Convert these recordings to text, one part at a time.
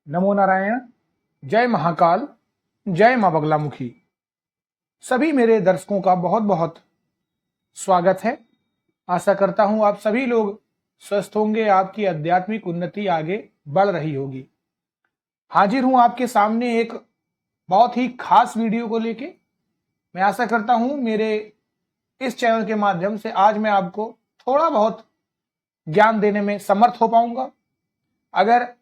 नमो नारायण। जय महाकाल। जय मां बगलामुखी। सभी मेरे दर्शकों का बहुत बहुत स्वागत है। आशा करता हूं आप सभी लोग स्वस्थ होंगे, आपकी आध्यात्मिक उन्नति आगे बढ़ रही होगी। हाजिर हूं आपके सामने एक बहुत ही खास वीडियो को लेके। मैं आशा करता हूं मेरे इस चैनल के माध्यम से आज मैं आपको थोड़ा बहुत ज्ञान देने में समर्थ हो पाऊंगा। अगर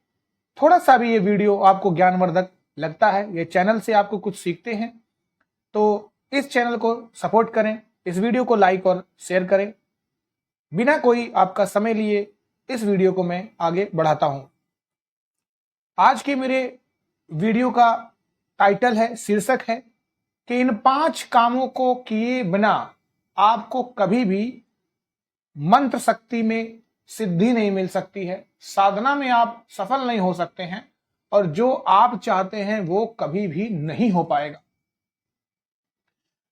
थोड़ा सा भी ये वीडियो आपको ज्ञानवर्धक लगता है, ये चैनल से आपको कुछ सीखते हैं, तो इस चैनल को सपोर्ट करें, इस वीडियो को लाइक और शेयर करें। बिना कोई आपका समय लिए इस वीडियो को मैं आगे बढ़ाता हूं। आज के मेरे वीडियो का टाइटल है, शीर्षक है कि इन 5 कामों को किए बिना आपको कभी भी मंत्र शक्ति में सिद्धि नहीं मिल सकती है, साधना में आप सफल नहीं हो सकते हैं और जो आप चाहते हैं वो कभी भी नहीं हो पाएगा।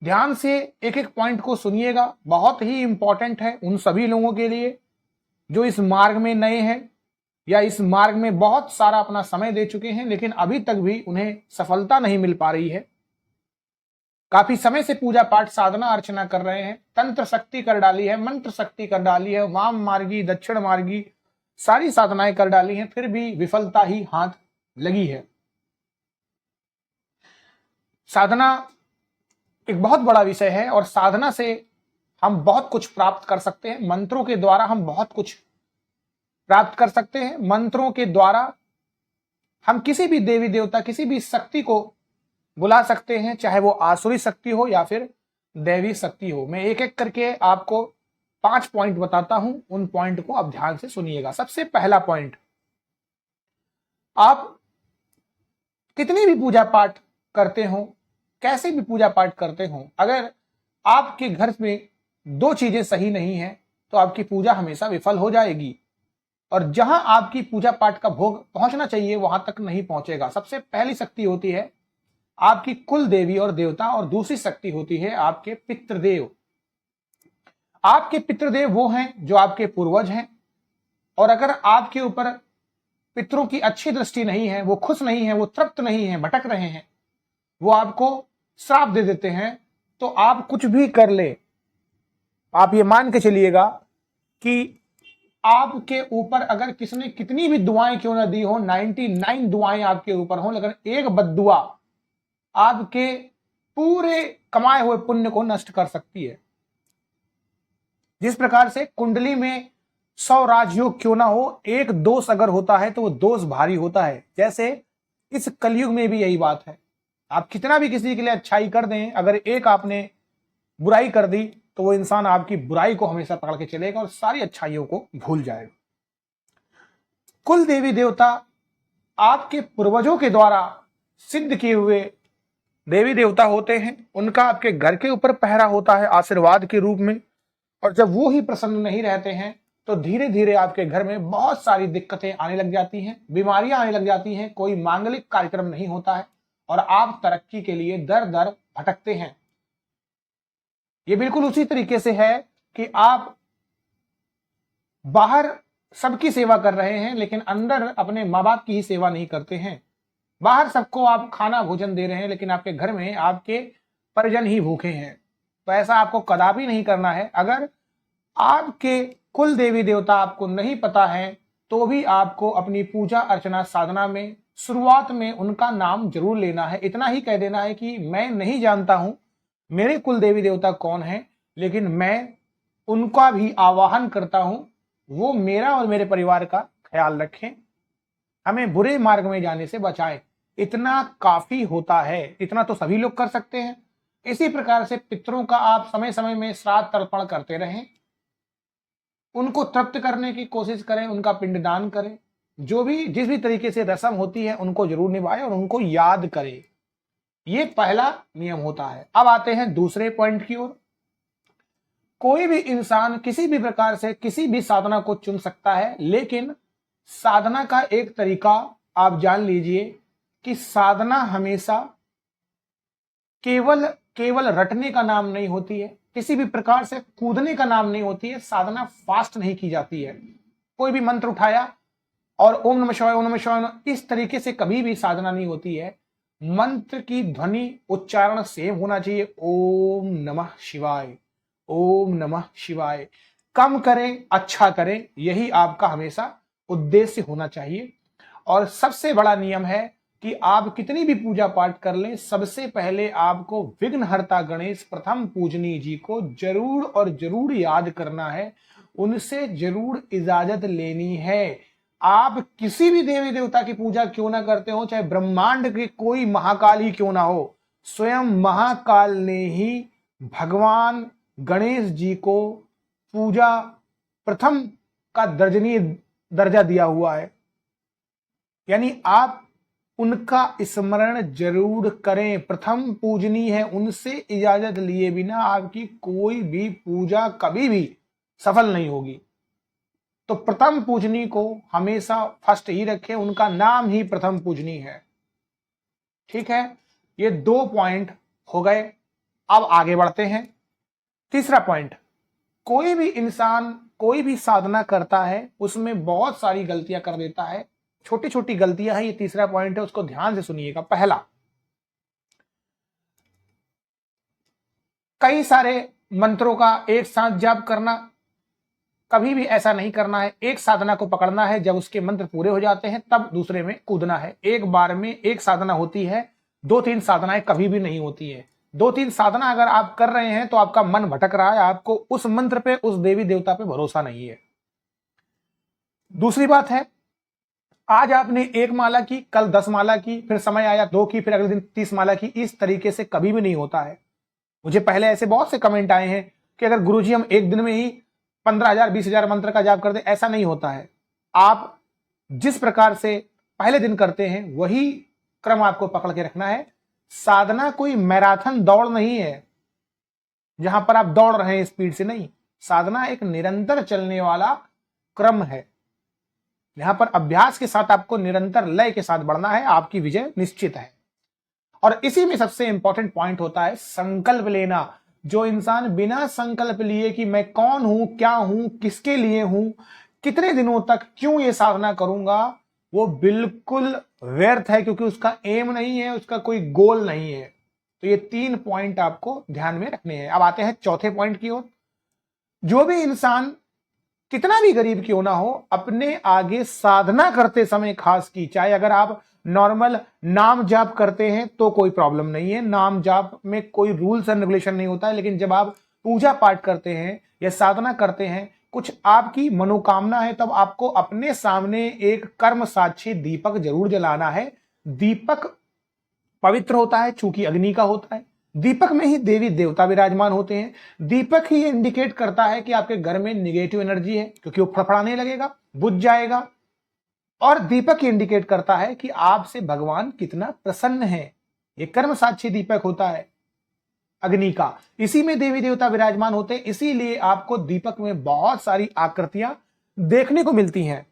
ध्यान से एक एक पॉइंट को सुनिएगा, बहुत ही इंपॉर्टेंट है उन सभी लोगों के लिए जो इस मार्ग में नए हैं या इस मार्ग में बहुत सारा अपना समय दे चुके हैं लेकिन अभी तक भी उन्हें सफलता नहीं मिल पा रही है। काफी समय से पूजा पाठ साधना अर्चना कर रहे हैं, तंत्र शक्ति कर डाली है, मंत्र शक्ति कर डाली है, वाम मार्गी दक्षिण मार्गी सारी साधनाएं कर डाली हैं, फिर भी विफलता ही हाथ लगी है। साधना एक बहुत बड़ा विषय है और साधना से हम बहुत कुछ प्राप्त कर सकते हैं। मंत्रों के द्वारा हम बहुत कुछ प्राप्त कर सकते हैं। मंत्रों के द्वारा हम किसी भी देवी देवता, किसी भी शक्ति को बुला सकते हैं, चाहे वो आसुरी शक्ति हो या फिर दैवी शक्ति हो। मैं एक एक करके आपको 5 पॉइंट बताता हूं, उन पॉइंट को आप ध्यान से सुनिएगा। सबसे पहला पॉइंट, आप कितनी भी पूजा पाठ करते हो, कैसे भी पूजा पाठ करते हो, अगर आपके घर में 2 चीजें सही नहीं है तो आपकी पूजा हमेशा विफल हो जाएगी और जहां आपकी पूजा पाठ का भोग पहुंचना चाहिए वहां तक नहीं पहुंचेगा। सबसे पहली शक्ति होती है आपकी कुल देवी और देवता और दूसरी शक्ति होती है आपके पितृदेव। आपके पितृदेव वो हैं जो आपके पूर्वज हैं और अगर आपके ऊपर पितरों की अच्छी दृष्टि नहीं है, वो खुश नहीं है, वो तृप्त नहीं है, भटक रहे हैं, वो आपको श्राप दे देते हैं, तो आप कुछ भी कर ले, आप ये मान के चलिएगा कि आपके ऊपर अगर किसने कितनी भी दुआएं क्यों ना दी हो, 99 दुआएं आपके ऊपर हो, लेकिन एक बद्दुआ आपके पूरे कमाए हुए पुण्य को नष्ट कर सकती है। जिस प्रकार से कुंडली में 100 राजयोग क्यों ना हो, एक दोष अगर होता है तो वो दोष भारी होता है। जैसे इस कलयुग में भी यही बात है। आप कितना भी किसी के लिए अच्छाई कर दें, अगर एक आपने बुराई कर दी तो वो इंसान आपकी बुराई को हमेशा पकड़ के चलेगा और सारी अच्छाइयों को भूल जाएगा। कुल देवी देवता आपके पूर्वजों के द्वारा सिद्ध किए हुए देवी देवता होते हैं, उनका आपके घर के ऊपर पहरा होता है आशीर्वाद के रूप में, और जब वो ही प्रसन्न नहीं रहते हैं तो धीरे धीरे आपके घर में बहुत सारी दिक्कतें आने लग जाती हैं, बीमारियां आने लग जाती हैं, कोई मांगलिक कार्यक्रम नहीं होता है और आप तरक्की के लिए दर दर भटकते हैं। ये बिल्कुल उसी तरीके से है कि आप बाहर सबकी सेवा कर रहे हैं लेकिन अंदर अपने माँ बाप की ही सेवा नहीं करते हैं। बाहर सबको आप खाना भोजन दे रहे हैं लेकिन आपके घर में आपके परिजन ही भूखे हैं। तो ऐसा आपको कदापि नहीं करना है। अगर आपके कुल देवी देवता आपको नहीं पता है तो भी आपको अपनी पूजा अर्चना साधना में शुरुआत में उनका नाम जरूर लेना है। इतना ही कह देना है कि मैं नहीं जानता हूं मेरे कुल देवी देवता कौन है, लेकिन मैं उनका भी आवाहन करता हूं, वो मेरा और मेरे परिवार का ख्याल रखें, हमें बुरे मार्ग में जाने से बचाएं। इतना काफी होता है, इतना तो सभी लोग कर सकते हैं। इसी प्रकार से पितरों का आप समय समय में श्राद्ध तर्पण करते रहें, उनको तृप्त करने की कोशिश करें, उनका पिंडदान करें, जो भी जिस भी तरीके से रस्म होती है उनको जरूर निभाएं और उनको याद करें। ये पहला नियम होता है। अब आते हैं दूसरे पॉइंट की ओर। कोई भी इंसान किसी भी प्रकार से किसी भी साधना को चुन सकता है, लेकिन साधना का एक तरीका आप जान लीजिए कि साधना हमेशा केवल रटने का नाम नहीं होती है, किसी भी प्रकार से कूदने का नाम नहीं होती है। साधना फास्ट नहीं की जाती है। कोई भी मंत्र उठाया और ओम नमः शिवाय, ओम नमः शिवाय, इस तरीके से कभी भी साधना नहीं होती है। मंत्र की ध्वनि उच्चारण सेम होना चाहिए, ओम नमः शिवाय, ओम नमः शिवाय। कम करें, अच्छा करें, यही आपका हमेशा उद्देश्य होना चाहिए। और सबसे बड़ा नियम है कि आप कितनी भी पूजा पाठ कर लें, सबसे पहले आपको विघ्नहर्ता गणेश प्रथम पूजनीय जी को जरूर और जरूर याद करना है, उनसे जरूर इजाजत लेनी है। आप किसी भी देवी देवता की पूजा क्यों ना करते हो, चाहे ब्रह्मांड के कोई महाकाल ही क्यों ना हो, स्वयं महाकाल ने ही भगवान गणेश जी को पूजा प्रथम का दर्जनीय दर्जा दिया हुआ है। यानी आप उनका स्मरण जरूर करें, प्रथम पूजनीय है, उनसे इजाजत लिए बिना आपकी कोई भी पूजा कभी भी सफल नहीं होगी। तो प्रथम पूजनीय को हमेशा फर्स्ट ही रखें, उनका नाम ही प्रथम पूजनीय है। ठीक है, ये 2 पॉइंट हो गए। अब आगे बढ़ते हैं। तीसरा पॉइंट, कोई भी इंसान कोई भी साधना करता है उसमें बहुत सारी गलतियां कर देता है, छोटी छोटी गलतियां हैं। ये तीसरा पॉइंट है, उसको ध्यान से सुनिएगा। पहला, कई सारे मंत्रों का एक साथ जाप करना, कभी भी ऐसा नहीं करना है। एक साधना को पकड़ना है, जब उसके मंत्र पूरे हो जाते हैं तब दूसरे में कूदना है। एक बार में एक साधना होती है, 2-3 साधनाएं कभी भी नहीं होती है। 2-3 साधना अगर आप कर रहे हैं तो आपका मन भटक रहा है, आपको उस मंत्र पे, उस देवी देवता पे भरोसा नहीं है। दूसरी बात है, आज आपने 1 माला की, कल 10 माला की, फिर समय आया 2 की, फिर अगले दिन 30 माला की। इस तरीके से कभी भी नहीं होता है। मुझे पहले ऐसे बहुत से कमेंट आए हैं कि अगर गुरुजी हम एक दिन में ही 15,000 20,000 मंत्र का जाप कर दे, ऐसा नहीं होता है। आप जिस प्रकार से पहले दिन करते हैं वही क्रम आपको पकड़ के रखना है। साधना कोई मैराथन दौड़ नहीं है जहां पर आप दौड़ रहे हैं स्पीड से, नहीं। साधना एक निरंतर चलने वाला क्रम है, यहां पर अभ्यास के साथ आपको निरंतर लय के साथ बढ़ना है, आपकी विजय निश्चित है। और इसी में सबसे इंपॉर्टेंट पॉइंट होता है संकल्प लेना। जो इंसान बिना संकल्प लिए कि मैं कौन हूं, क्या हूं, किसके लिए हूं, कितने दिनों तक क्यों ये साधना करूंगा, वो बिल्कुल व्यर्थ है, क्योंकि उसका एम नहीं है, उसका कोई गोल नहीं है। तो ये 3 पॉइंट आपको ध्यान में रखने हैं। अब आते हैं चौथे पॉइंट की ओर। जो भी इंसान कितना भी गरीब क्यों ना हो, अपने आगे साधना करते समय खास की, चाहे अगर आप नॉर्मल नाम जाप करते हैं तो कोई प्रॉब्लम नहीं है, नाम जाप में कोई रूल्स एंड रेगुलेशन नहीं होता है। लेकिन जब आप पूजा पाठ करते हैं या साधना करते हैं, कुछ आपकी मनोकामना है, तब आपको अपने सामने एक कर्म साक्षी दीपक जरूर जलाना है। दीपक पवित्र होता है, चूंकि अग्नि का होता है। दीपक में ही देवी देवता विराजमान होते हैं। दीपक ही इंडिकेट करता है कि आपके घर में निगेटिव एनर्जी है, क्योंकि वो फड़फड़ाने लगेगा, बुझ जाएगा। और दीपक ही इंडिकेट करता है कि आपसे भगवान कितना प्रसन्न है। ये कर्म साक्षी दीपक होता है अग्नि का, इसी में देवी देवता विराजमान होते हैं। इसीलिए आपको दीपक में बहुत सारी आकृतियां देखने को मिलती हैं।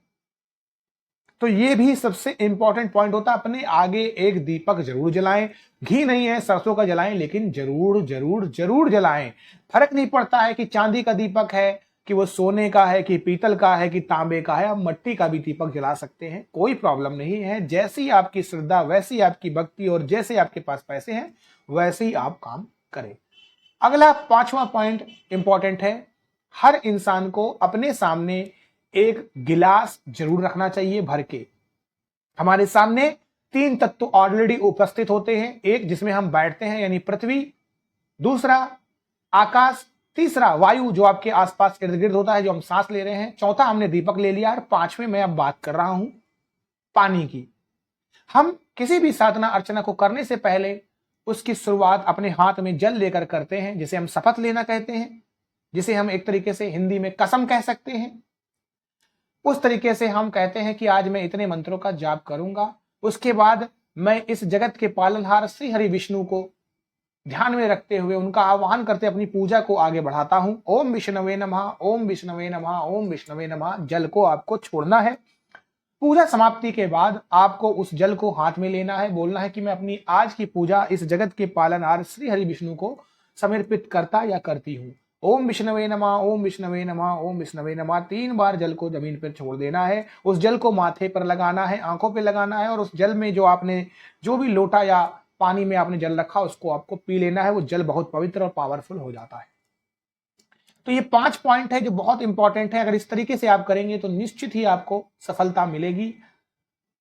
तो ये भी सबसे इंपॉर्टेंट पॉइंट होता है, अपने आगे एक दीपक जरूर जलाएं। घी नहीं है, सरसों का जलाएं, लेकिन जरूर जरूर जरूर जलाएं। फर्क नहीं पड़ता है कि चांदी का दीपक है, कि वो सोने का है, कि पीतल का है, कि तांबे का है। आप मट्टी का भी दीपक जला सकते हैं, कोई प्रॉब्लम नहीं है। जैसी आपकी श्रद्धा, वैसी आपकी भक्ति, और जैसे आपके पास पैसे हैं वैसे ही आप काम करें। अगला 5वां पॉइंट इंपॉर्टेंट है। हर इंसान को अपने सामने एक गिलास जरूर रखना चाहिए भर के। हमारे सामने 3 तत्व ऑलरेडी उपस्थित होते हैं। एक जिसमें हम बैठते हैं यानी पृथ्वी, दूसरा आकाश, तीसरा वायु जो आपके आसपास इर्द गिर्द होता है, जो हम सांस ले रहे हैं, चौथा हमने दीपक ले लिया, और 5वें में अब बात कर रहा हूं पानी की। हम किसी भी साधना अर्चना को करने से पहले उसकी शुरुआत अपने हाथ में जल लेकर करते हैं, जिसे हम शपथ लेना कहते हैं, जिसे हम एक तरीके से हिंदी में कसम कह सकते हैं। उस तरीके से हम कहते हैं कि आज मैं इतने मंत्रों का जाप करूंगा। उसके बाद मैं इस जगत के पालनहार श्री हरि विष्णु को ध्यान में रखते हुए, उनका आह्वान करते अपनी पूजा को आगे बढ़ाता हूं। ओम विष्णवे नमः, ओम विष्णवे नमः, ओम विष्णवे नमः। जल को आपको छोड़ना है। पूजा समाप्ति के बाद आपको उस जल को हाथ में लेना है, बोलना है कि मैं अपनी आज की पूजा इस जगत के पालनहार श्री हरि विष्णु को समर्पित करता या करती हूं। ओम विष्णवे नमः, ओम विष्णवे नमः, ओम विष्णवे नमः 3 बार जल को जमीन पर छोड़ देना है। उस जल को माथे पर लगाना है, आंखों पे लगाना है, और उस जल में जो भी लोटा या पानी में आपने जल रखा उसको आपको पी लेना है। वो जल बहुत पवित्र और पावरफुल हो जाता है। तो ये 5 पॉइंट है जो बहुत इंपॉर्टेंट है। अगर इस तरीके से आप करेंगे तो निश्चित ही आपको सफलता मिलेगी।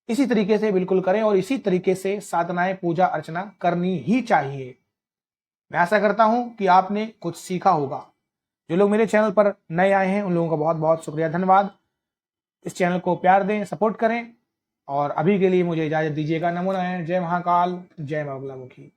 इसी तरीके से बिल्कुल करें और इसी तरीके से साधनाएं, पूजा अर्चना करनी ही चाहिए। मैं आशा करता हूं कि आपने कुछ सीखा होगा। जो लोग मेरे चैनल पर नए आए हैं उन लोगों का बहुत बहुत शुक्रिया, धन्यवाद। इस चैनल को प्यार दें, सपोर्ट करें, और अभी के लिए मुझे इजाजत दीजिएगा। नमो नारायण। जय महाकाल, जय बगलामुखी।